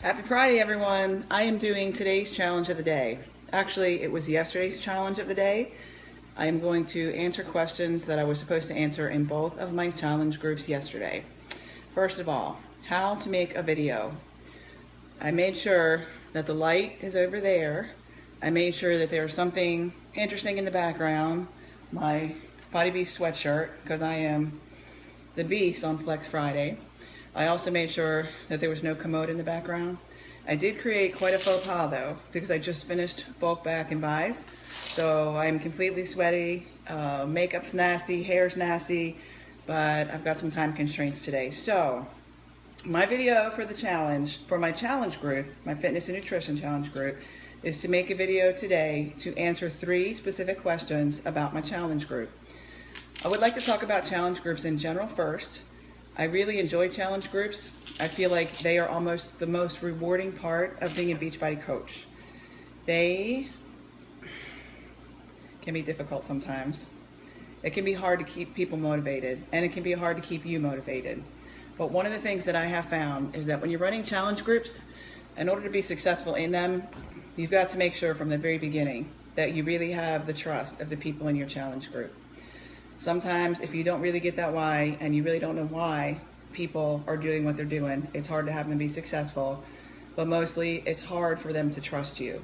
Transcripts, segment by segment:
Happy Friday, everyone. I am doing today's challenge of the day. Actually, it was yesterday's challenge of the day. I am going to answer questions that I was supposed to answer in both of my challenge groups yesterday. First of all, how to make a video. I made sure that the light is over there. I made sure that there's something interesting in the background. My Body Beast sweatshirt, because I am the beast on Flex Friday. I also made sure that there was no commode in the background. I did create quite a faux pas though, because I just finished bulk back and buys. So I'm completely sweaty, makeup's nasty, hair's nasty, but I've got some time constraints today. So my video for the challenge, for my challenge group, my fitness and nutrition challenge group, is to make a video today to answer 3 specific questions about my challenge group. I would like to talk about challenge groups in general first. I really enjoy challenge groups. I feel like they are almost the most rewarding part of being a Beachbody coach. They can be difficult sometimes. It can be hard to keep people motivated, and it can be hard to keep you motivated. But one of the things that I have found is that when you're running challenge groups, in order to be successful in them, you've got to make sure from the very beginning that you really have the trust of the people in your challenge group. Sometimes if you don't really get that why, and you really don't know why people are doing what they're doing, it's hard to have them be successful, but mostly it's hard for them to trust you.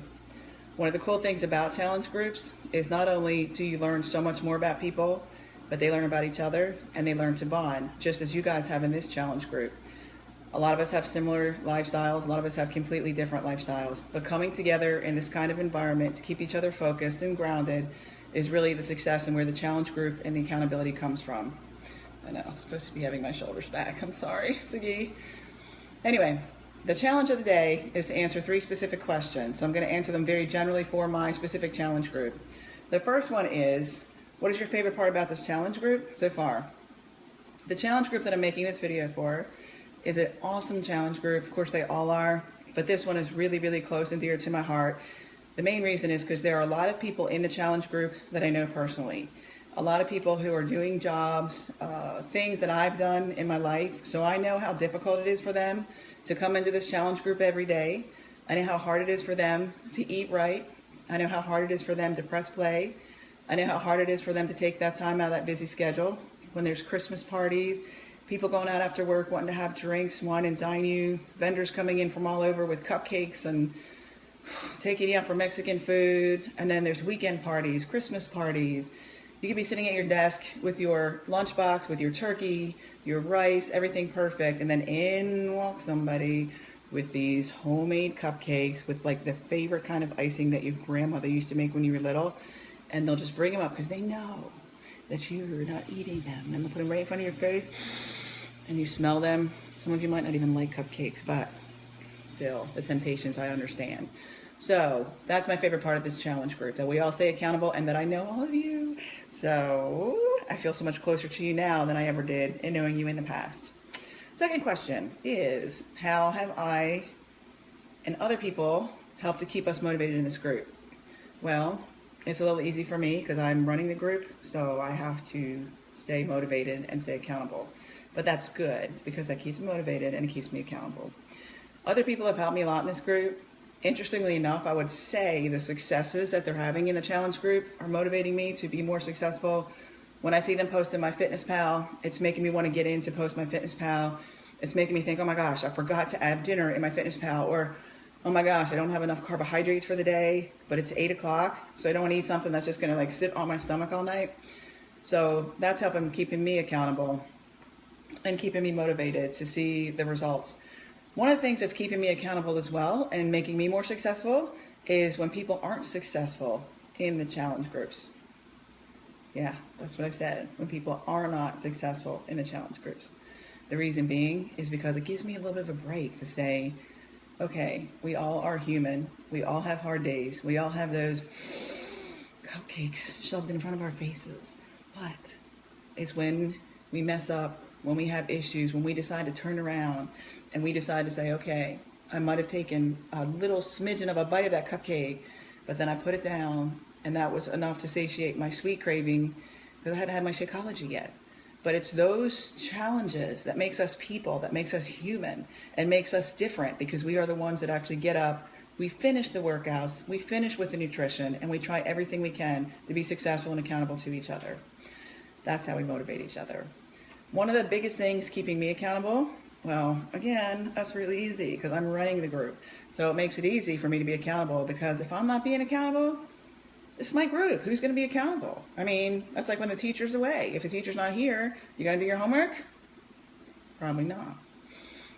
One of the cool things about challenge groups is not only do you learn so much more about people, but they learn about each other and they learn to bond, just as you guys have in this challenge group. A lot of us have similar lifestyles, a lot of us have completely different lifestyles, but coming together in this kind of environment to keep each other focused and grounded is really the success and where the challenge group and the accountability comes from. I know, I'm supposed to be having my shoulders back. I'm sorry, Siggy. Anyway, the challenge of the day is to answer 3 specific questions. So I'm going to answer them very generally for my specific challenge group. The first one is, what is your favorite part about this challenge group so far? The challenge group that I'm making this video for is an awesome challenge group. Of course, they all are, but this one is really, really close and dear to my heart. The main reason is because there are a lot of people in the challenge group that I know personally. A lot of people who are doing jobs, things that I've done in my life. So I know how difficult it is for them to come into this challenge group every day. I know how hard it is for them to eat right. I know how hard it is for them to press play. I know how hard it is for them to take that time out of that busy schedule. When there's Christmas parties, people going out after work wanting to have drinks, wine and dine you, vendors coming in from all over with cupcakes and taking you out for Mexican food, and then there's weekend parties, Christmas parties. You could be sitting at your desk with your lunchbox, with your turkey, your rice, everything perfect, and then in walks somebody with these homemade cupcakes with like the favorite kind of icing that your grandmother used to make when you were little, and they'll just bring them up because they know that you're not eating them, and they'll put them right in front of your face, and you smell them. Some of you might not even like cupcakes, but still, the temptations I understand. So that's my favorite part of this challenge group, that we all stay accountable and that I know all of you. So I feel so much closer to you now than I ever did in knowing you in the past. Second question is, how have I and other people helped to keep us motivated in this group? Well, it's a little easy for me because I'm running the group, so I have to stay motivated and stay accountable. But that's good because that keeps me motivated and it keeps me accountable. Other people have helped me a lot in this group. Interestingly enough, I would say the successes that they're having in the challenge group are motivating me to be more successful. When I see them post in MyFitnessPal, it's making me want to get in to post MyFitnessPal. It's making me think, oh my gosh, I forgot to add dinner in MyFitnessPal, or oh my gosh, I don't have enough carbohydrates for the day, but it's 8 o'clock, so I don't want to eat something that's just going to like sit on my stomach all night. So that's helping keeping me accountable and keeping me motivated to see the results. One of the things that's keeping me accountable as well and making me more successful is when people aren't successful in the challenge groups. Yeah, that's what I said. When people are not successful in the challenge groups. The reason being is because it gives me a little bit of a break to say, okay, we all are human. We all have hard days. We all have those cupcakes shoved in front of our faces. But it's when we mess up, when we have issues, when we decide to turn around and we decide to say, okay, I might have taken a little smidgen of a bite of that cupcake, but then I put it down and that was enough to satiate my sweet craving because I hadn't had my Shakeology yet. But it's those challenges that makes us people, that makes us human, and makes us different, because we are the ones that actually get up, we finish the workouts, we finish with the nutrition, and we try everything we can to be successful and accountable to each other. That's how we motivate each other. One of the biggest things keeping me accountable, well, again, that's really easy because I'm running the group. So it makes it easy for me to be accountable, because if I'm not being accountable, it's my group. Who's going to be accountable? I mean, that's like when the teacher's away. If the teacher's not here, you got to do your homework? Probably not.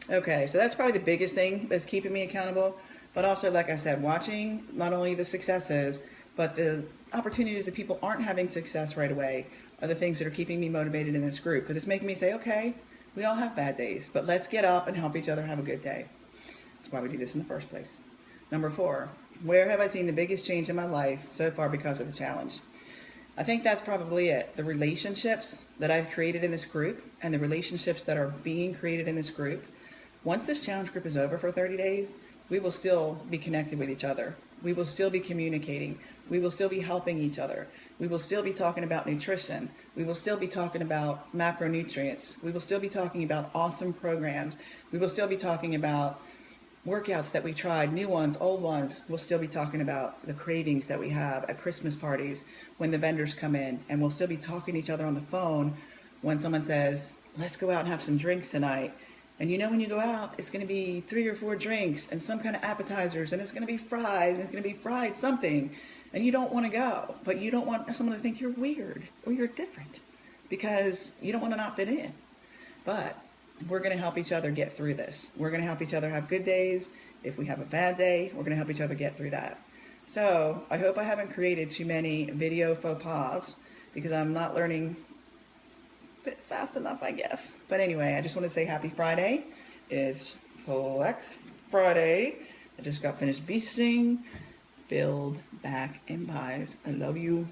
Okay, so that's probably the biggest thing that's keeping me accountable. But also, like I said, watching not only the successes, but the opportunities that people aren't having success right away are the things that are keeping me motivated in this group. Because it's making me say, okay, we all have bad days, but let's get up and help each other have a good day. That's why we do this in the first place. Number 4, where have I seen the biggest change in my life so far because of the challenge? I think that's probably it. The relationships that I've created in this group and the relationships that are being created in this group. Once this challenge group is over for 30 days, we will still be connected with each other. We will still be communicating. We will still be helping each other. We will still be talking about nutrition. We will still be talking about macronutrients. We will still be talking about awesome programs. We will still be talking about workouts that we tried, new ones, old ones. We'll still be talking about the cravings that we have at Christmas parties when the vendors come in, and we'll still be talking to each other on the phone when someone says, let's go out and have some drinks tonight. And you know, when you go out, it's going to be 3 or 4 drinks and some kind of appetizers, and it's going to be fried, and it's going to be fried something, and you don't want to go, but you don't want someone to think you're weird or you're different because you don't want to not fit in. But we're going to help each other get through this. We're going to help each other have good days. If we have a bad day, we're going to help each other get through that. So I hope I haven't created too many video faux pas, because I'm not learning fast enough, I guess. But anyway, I just want to say happy Friday. It is Flex Friday. I just got finished beasting. Build back and buys. I love you.